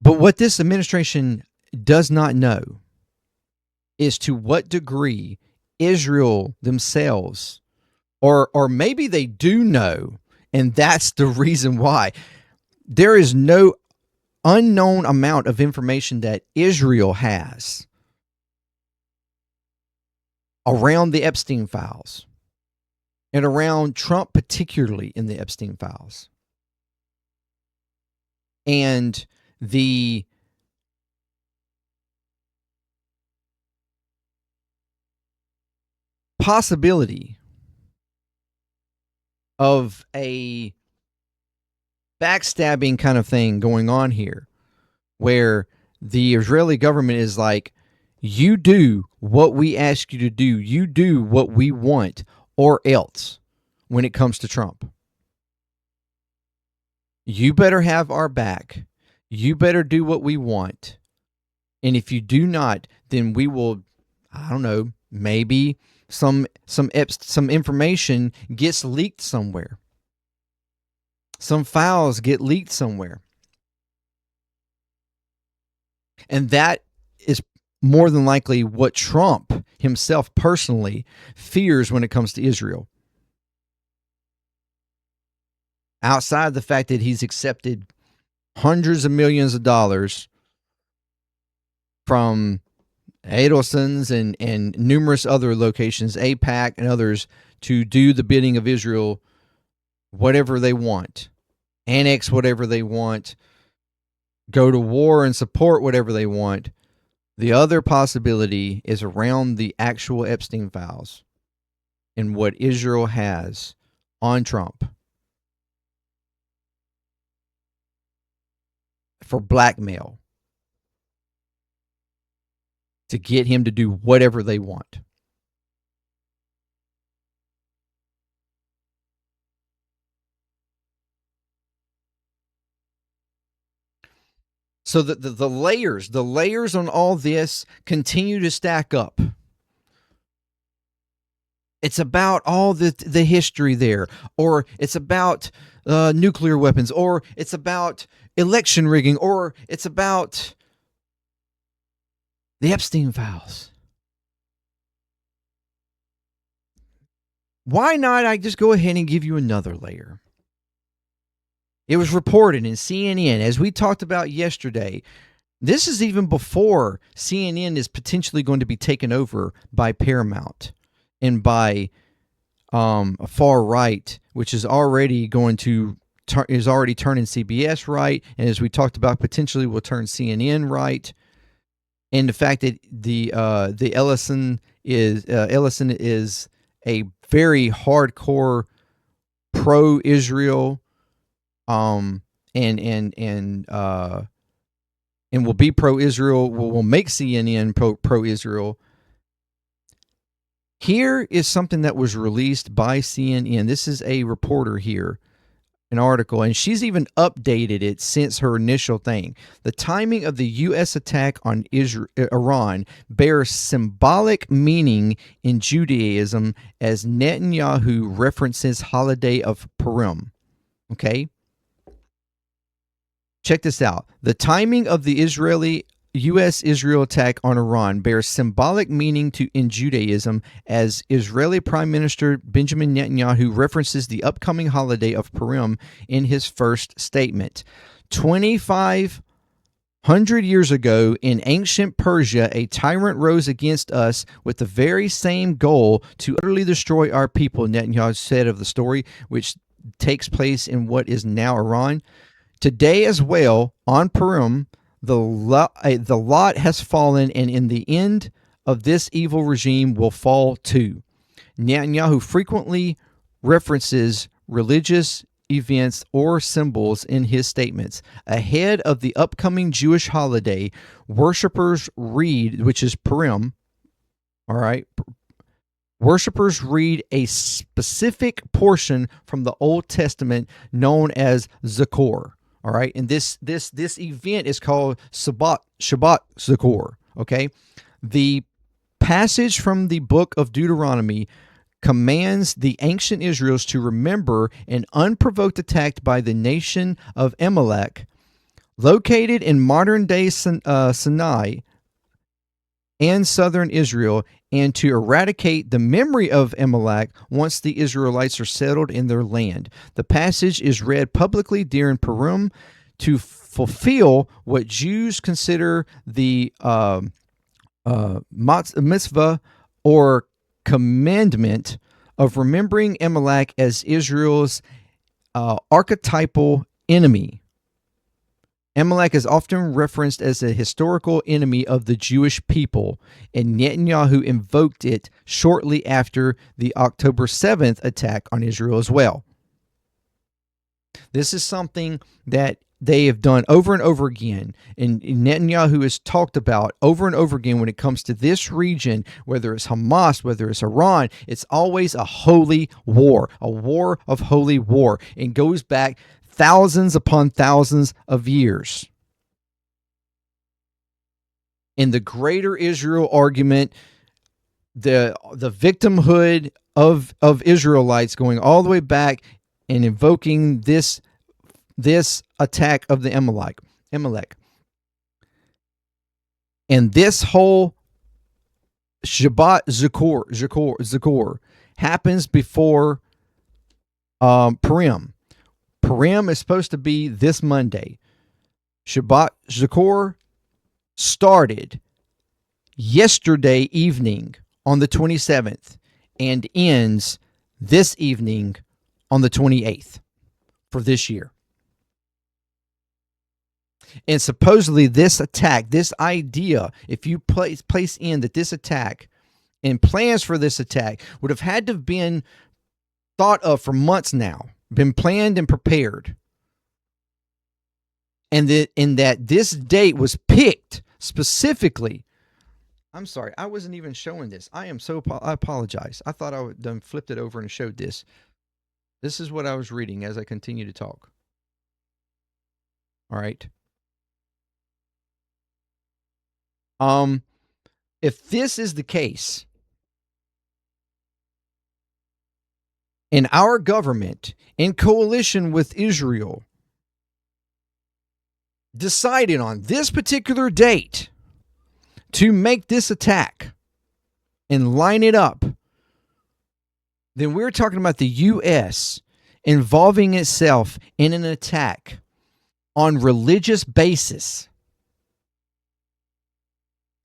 But what this administration does not know is to what degree Israel themselves, or maybe they do know, and that's the reason why. There is no unknown amount of information that Israel has around the Epstein files and around Trump, particularly in the Epstein files. And the possibility of a backstabbing kind of thing going on here, where the Israeli government is like, you do what we ask you to do, you do what we want, or else, when it comes to Trump. You better have our back. You better do what we want. And if you do not, then we will, I don't know, maybe some information gets leaked somewhere. Some files get leaked somewhere. And that is more than likely what Trump himself personally fears when it comes to Israel. Outside the fact that he's accepted hundreds of millions of dollars from Adelson's and numerous other locations, AIPAC and others, to do the bidding of Israel, whatever they want, annex whatever they want, go to war and support whatever they want. The other possibility is around the actual Epstein files and what Israel has on Trump for blackmail to get him to do whatever they want. So the layers on all this continue to stack up. It's about all the history there, or it's about nuclear weapons, or it's about election rigging, or it's about the Epstein files. Why not I just go ahead and give you another layer? It was reported in CNN, as we talked about yesterday. This is even before CNN is potentially going to be taken over by Paramount and by a far right, which is already going to is already turning CBS right, and as we talked about, potentially will turn CNN right. And the fact that the Ellison is a very hardcore pro-Israel, and will be pro-Israel, will make CNN pro-Israel. Here is something that was released by CNN. This is a reporter here, an article, and she's even updated it since her initial thing. The timing of the U.S. attack on Iran bears symbolic meaning in Judaism as Netanyahu references holiday of Purim. Okay? Check this out. The timing of the U.S.-Israel attack on Iran bears symbolic meaning in Judaism as Israeli Prime Minister Benjamin Netanyahu references the upcoming holiday of Purim in his first statement. 2,500 years ago in ancient Persia, a tyrant rose against us with the very same goal to utterly destroy our people, Netanyahu said of the story, which takes place in what is now Iran. Today as well, on Purim, the lot has fallen, and in the end of this evil regime will fall too. Netanyahu frequently references religious events or symbols in his statements. Ahead of the upcoming Jewish holiday, worshipers read, which is Purim, all right, worshipers read a specific portion from the Old Testament known as Zachor. All right, and this event is called Shabbat Zachor. Okay, the passage from the book of Deuteronomy commands the ancient Israels to remember an unprovoked attack by the nation of Amalek, located in modern-day Sinai and southern Israel, and to eradicate the memory of Amalek once the Israelites are settled in their land. The passage is read publicly during Purim to fulfill what Jews consider the mitzvah or commandment of remembering Amalek as Israel's archetypal enemy. Amalek is often referenced as a historical enemy of the Jewish people, and Netanyahu invoked it shortly after the October 7th attack on Israel as well. This is something that they have done over and over again, and Netanyahu has talked about over and over again when it comes to this region, whether it's Hamas, whether it's Iran, it's always a holy war, a war of holy war, and goes back thousands upon thousands of years. In the greater Israel argument, the victimhood of Israelites going all the way back and invoking this attack of the Amalek. And this whole Shabbat Zachor happens before Purim. Purim is supposed to be this Monday. Shabbat Zachor started yesterday evening on the 27th and ends this evening on the 28th for this year. And supposedly this attack, this idea, if you place in that this attack and plans for this attack would have had to have been thought of for months now, been planned and prepared. And that this date was picked specifically. I'm sorry, I wasn't even showing this. I apologize. I thought I would done flipped it over and showed this. This is what I was reading as I continue to talk. All right. If this is the case, and our government, in coalition with Israel, decided on this particular date to make this attack and line it up, then we're talking about the U.S. involving itself in an attack on religious basis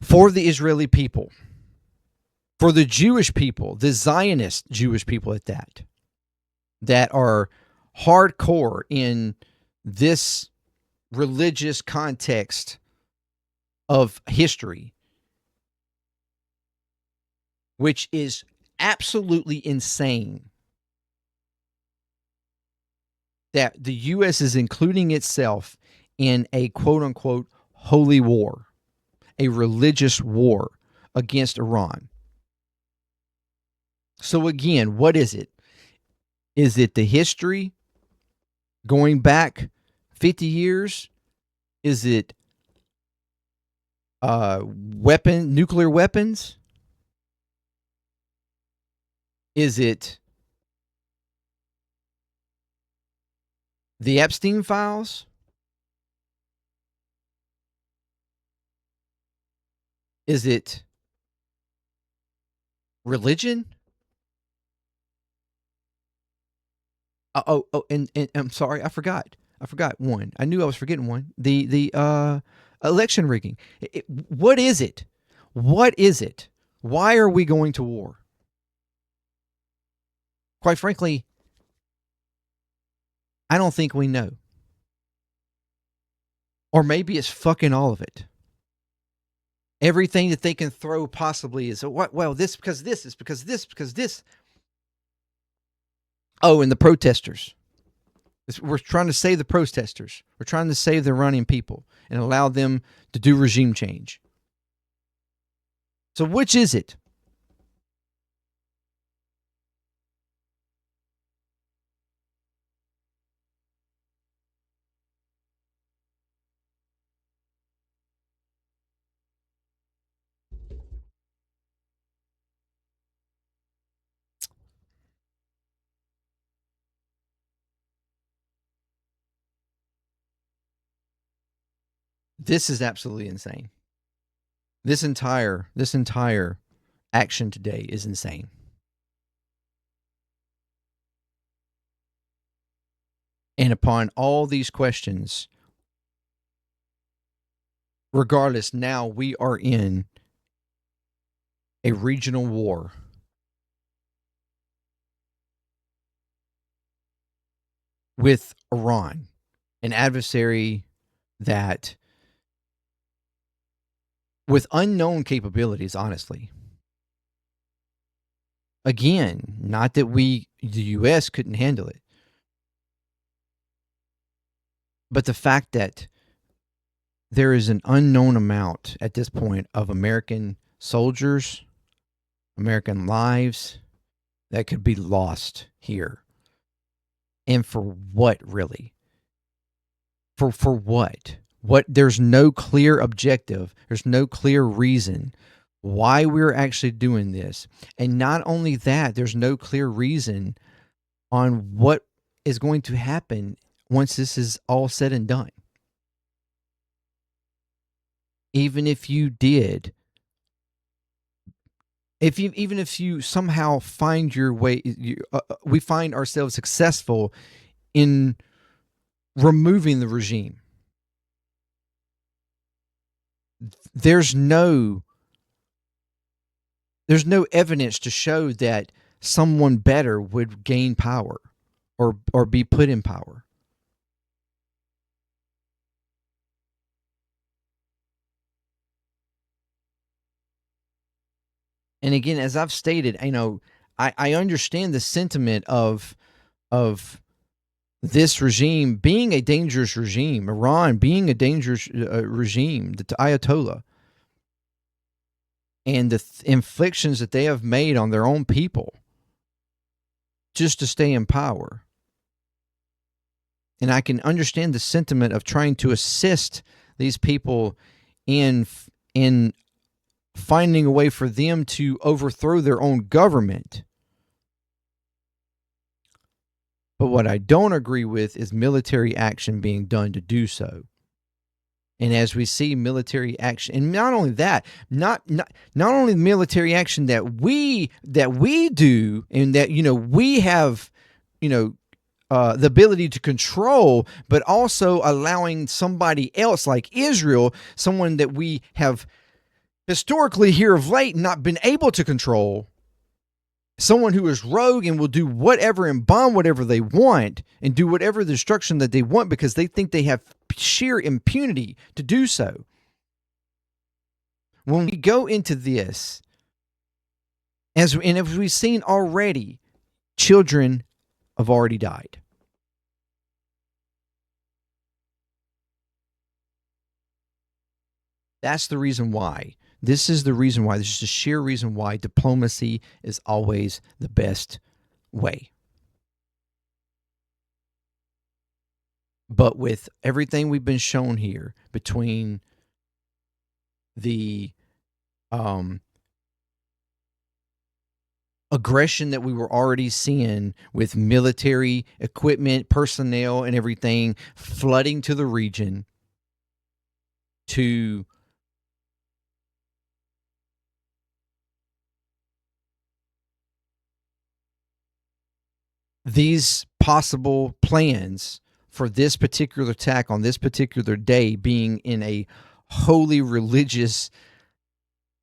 for the Israeli people, for the Jewish people, the Zionist Jewish people at that are hardcore in this religious context of history, which is absolutely insane that the U.S. is including itself in a quote-unquote holy war, a religious war against Iran. So again, what is it? Is it the history going back 50 years? Is it nuclear weapons? Is it the Epstein files? Is it religion? And I'm sorry, I forgot one. I knew I was forgetting one. The election rigging. What is it? What is it? Why are we going to war? Quite frankly, I don't think we know. Or maybe it's fucking all of it. Everything that they can throw possibly is, well, this because this is because this because this. Oh, and the protesters. We're trying to save the protesters. We're trying to save the Iranian people and allow them to do regime change. So which is it? This is absolutely insane. This entire action today is insane. And upon all these questions, regardless, now we are in a regional war with Iran, an adversary that, with unknown capabilities, honestly. Again, not that the U.S. couldn't handle it, but the fact that there is an unknown amount at this point of American soldiers, American lives that could be lost here. And for what, really? For what? There's no clear objective. There's no clear reason why we're actually doing this. And not only that, there's no clear reason on what is going to happen once this is all said and done. Even if you did, even if you somehow find your way, we find ourselves successful in removing the regime. There's no evidence to show that someone better would gain power or be put in power. And again, as I've stated, I understand the sentiment of this regime being a dangerous regime, Iran being a dangerous regime, the Ayatollah, and the inflictions that they have made on their own people just to stay in power. And I can understand the sentiment of trying to assist these people in finding a way for them to overthrow their own government. But what I don't agree with is military action being done to do so. And as we see military action, and not only that, not only military action that we do, and that we have the ability to control, but also allowing somebody else like Israel, someone that we have historically here of late not been able to control, someone who is rogue and will do whatever and bomb whatever they want and do whatever destruction that they want because they think they have sheer impunity to do so. When we go into this, as we've seen already, children have already died. That's the reason why. This is the reason why. This is the sheer reason why diplomacy is always the best way. But with everything we've been shown here between the aggression that we were already seeing with military equipment, personnel, and everything flooding to the region, to these possible plans for this particular attack on this particular day being in a wholly religious,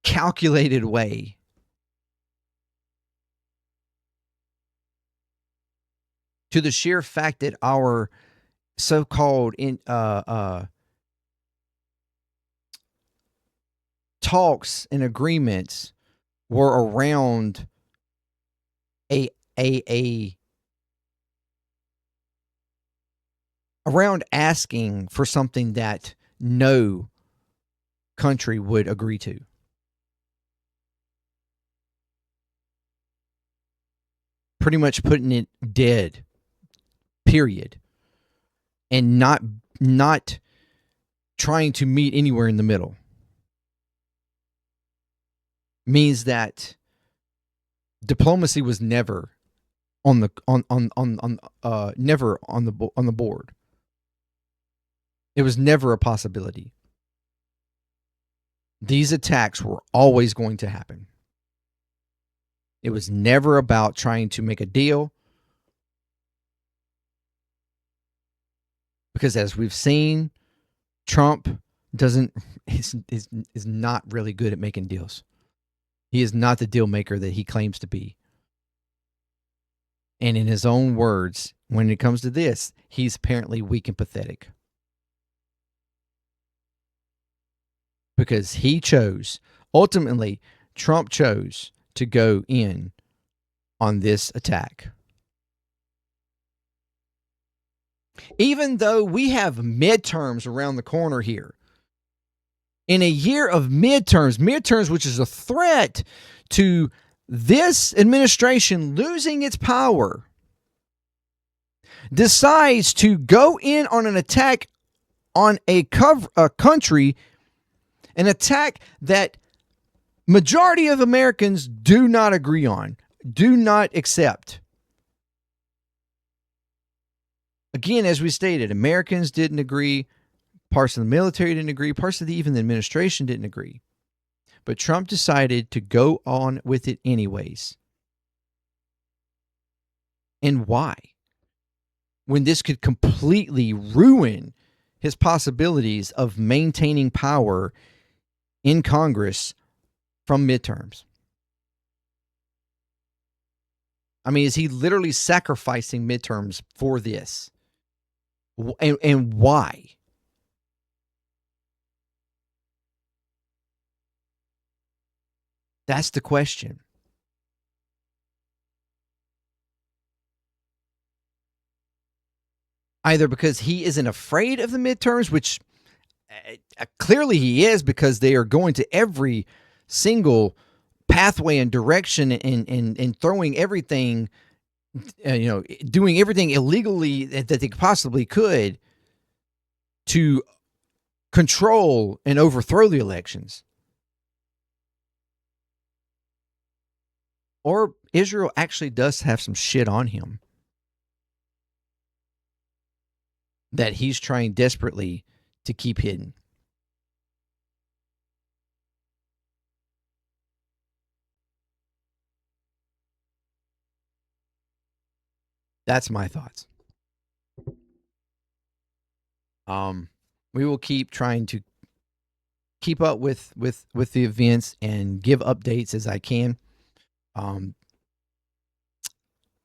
calculated way. to the sheer fact that our so-called talks and agreements were around around asking for something that no country would agree to. Pretty much putting it dead, period. And not trying to meet anywhere in the middle. Means that diplomacy was never on the never on the board. It was never a possibility. These attacks were always going to happen. It was never about trying to make a deal. Because as we've seen, Trump is not really good at making deals. He is not the deal maker that he claims to be. And in his own words, when it comes to this, he's apparently weak and pathetic. Because he chose, ultimately, Trump chose to go in on this attack. Even though we have midterms around the corner here, in a year of midterms, which is a threat to this administration losing its power, decides to go in on an attack on a country, an attack that majority of Americans do not agree on, do not accept. Again, as we stated, Americans didn't agree. Parts of the military didn't agree. Parts of even the administration didn't agree. But Trump decided to go on with it anyways. And why? When this could completely ruin his possibilities of maintaining power in Congress from midterms. I mean, is he literally sacrificing midterms for this? And why? That's the question. Either because he isn't afraid of the midterms, which clearly he is, because they are going to every single pathway and direction and throwing everything, doing everything illegally that they possibly could to control and overthrow the elections. Or Israel actually does have some shit on him that he's trying desperately to keep hidden. That's my thoughts. We will keep trying to keep up with the events and give updates as I can. Well,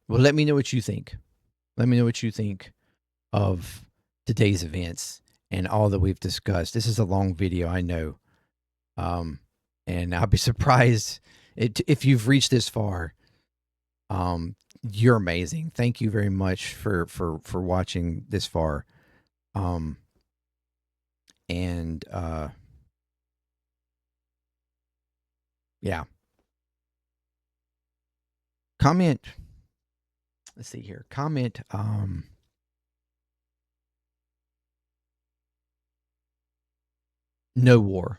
let me know what you think. Let me know what you think of today's events and all that we've discussed. This is a long video, I know. And I'll be surprised if you've reached this far. You're amazing. Thank you very much for watching this far. Yeah. Comment. Let's see here. Comment. No war.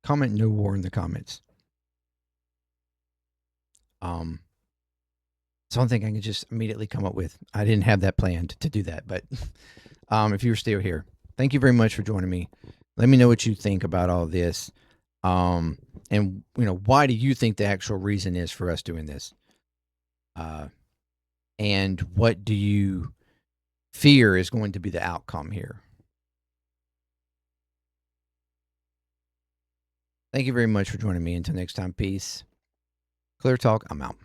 Comment no war in the comments. Something I can just immediately come up with. I didn't have that planned to do that, but if you're still here, thank you very much for joining me. Let me know what you think about all this. And why do you think the actual reason is for us doing this? And what do you fear is going to be the outcome here? Thank you very much for joining me. Until next time, peace. Clear Talk, I'm out.